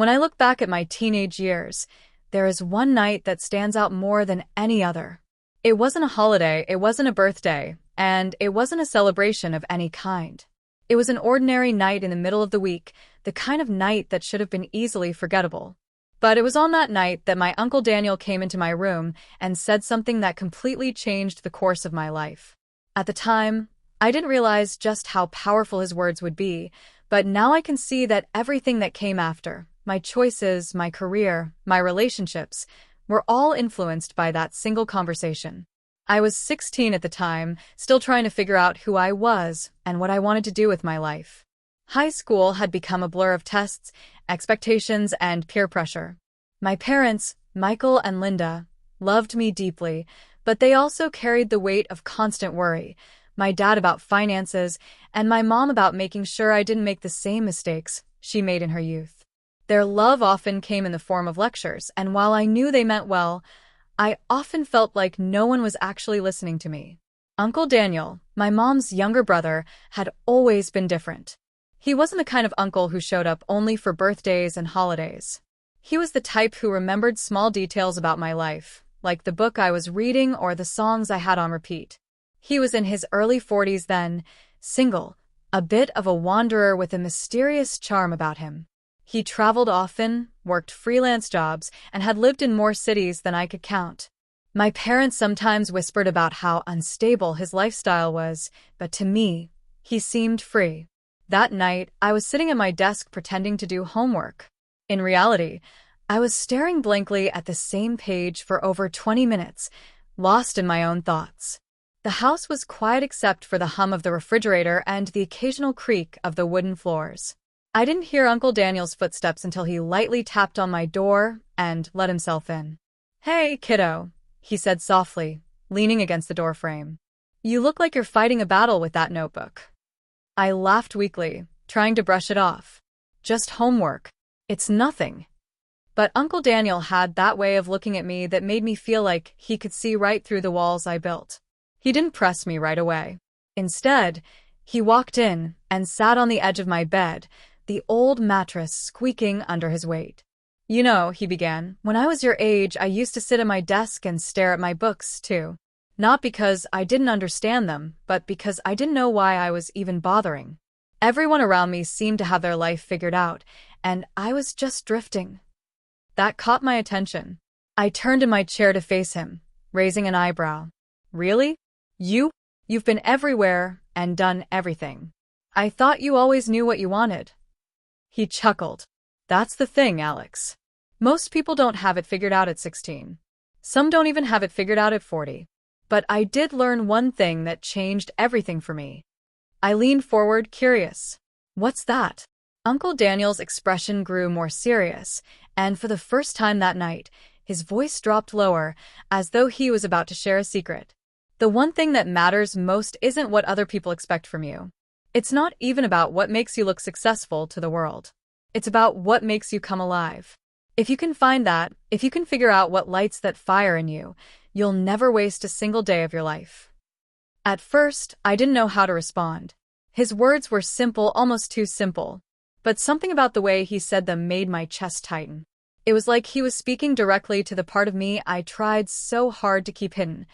When I look back at my teenage years, there is one night that stands out more than any other. It wasn't a holiday, it wasn't a birthday, and it wasn't a celebration of any kind. It was an ordinary night in the middle of the week, the kind of night that should have been easily forgettable. But it was on that night that my Uncle Daniel came into my room and said something that completely changed the course of my life. At the time, I didn't realize just how powerful his words would be, but now I can see that everything that came after, my choices, my career, my relationships, were all influenced by that single conversation. I was 16 at the time, still trying to figure out who I was and what I wanted to do with my life. High school had become a blur of tests, expectations, and peer pressure. My parents, Michael and Linda, loved me deeply, but they also carried the weight of constant worry. My dad about finances, and my mom about making sure I didn't make the same mistakes she made in her youth. Their love often came in the form of lectures, and while I knew they meant well, I often felt like no one was actually listening to me. Uncle Daniel, my mom's younger brother, had always been different. He wasn't the kind of uncle who showed up only for birthdays and holidays. He was the type who remembered small details about my life, like the book I was reading or the songs I had on repeat. He was in his early 40s then, single, a bit of a wanderer with a mysterious charm about him. He traveled often, worked freelance jobs, and had lived in more cities than I could count. My parents sometimes whispered about how unstable his lifestyle was, but to me, he seemed free. That night, I was sitting at my desk pretending to do homework. In reality, I was staring blankly at the same page for over 20 minutes, lost in my own thoughts. The house was quiet except for the hum of the refrigerator and the occasional creak of the wooden floors. I didn't hear Uncle Daniel's footsteps until he lightly tapped on my door and let himself in. "Hey, kiddo," he said softly, leaning against the doorframe. "You look like you're fighting a battle with that notebook." I laughed weakly, trying to brush it off. "Just homework. It's nothing." But Uncle Daniel had that way of looking at me that made me feel like he could see right through the walls I built. He didn't press me right away. Instead, he walked in and sat on the edge of my bed, the old mattress squeaking under his weight. "You know," he began, "when I was your age, I used to sit at my desk and stare at my books, too. Not because I didn't understand them, but because I didn't know why I was even bothering. Everyone around me seemed to have their life figured out, and I was just drifting." That caught my attention. I turned in my chair to face him, raising an eyebrow. "Really? You've been everywhere and done everything. I thought you always knew what you wanted." He chuckled. "That's the thing, Alex. Most people don't have it figured out at 16. Some don't even have it figured out at 40. But I did learn one thing that changed everything for me." I leaned forward, curious. "What's that?" Uncle Daniel's expression grew more serious, and for the first time that night, his voice dropped lower, as though he was about to share a secret. "The one thing that matters most isn't what other people expect from you. It's not even about what makes you look successful to the world. It's about what makes you come alive. If you can find that, if you can figure out what lights that fire in you, you'll never waste a single day of your life." At first, I didn't know how to respond. His words were simple, almost too simple. But something about the way he said them made my chest tighten. It was like he was speaking directly to the part of me I tried so hard to keep hidden,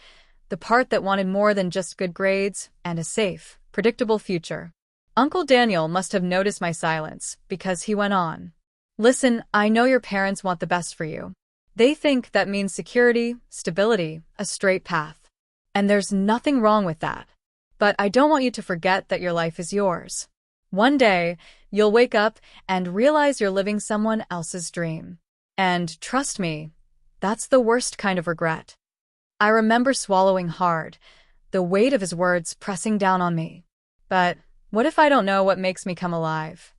the part that wanted more than just good grades and a safe, predictable future. Uncle Daniel must have noticed my silence, because he went on. "Listen, I know your parents want the best for you. They think that means security, stability, a straight path. And there's nothing wrong with that. But I don't want you to forget that your life is yours. One day, you'll wake up and realize you're living someone else's dream. And trust me, that's the worst kind of regret." I remember swallowing hard, the weight of his words pressing down on me. "But what if I don't know what makes me come alive?"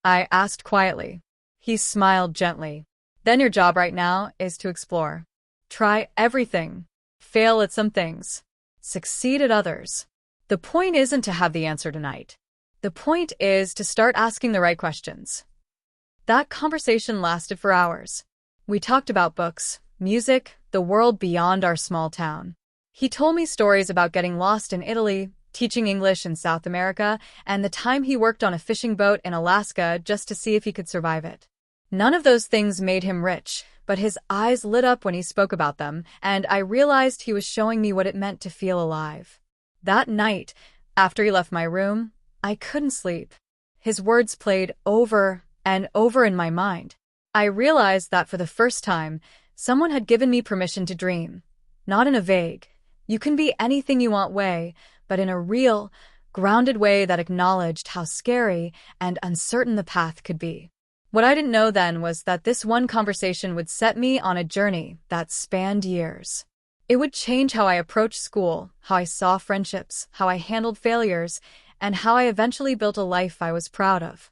I asked quietly. He smiled gently. "Then your job right now is to explore. Try everything. Fail at some things. Succeed at others. The point isn't to have the answer tonight. The point is to start asking the right questions." That conversation lasted for hours. We talked about books, music, the world beyond our small town. He told me stories about getting lost in Italy, teaching English in South America, and the time he worked on a fishing boat in Alaska just to see if he could survive it. None of those things made him rich, but his eyes lit up when he spoke about them, and I realized he was showing me what it meant to feel alive. That night, after he left my room, I couldn't sleep. His words played over and over in my mind. I realized that for the first time, someone had given me permission to dream. Not in a vague, you can be anything you want way, but in a real, grounded way that acknowledged how scary and uncertain the path could be. What I didn't know then was that this one conversation would set me on a journey that spanned years. It would change how I approached school, how I saw friendships, how I handled failures, and how I eventually built a life I was proud of.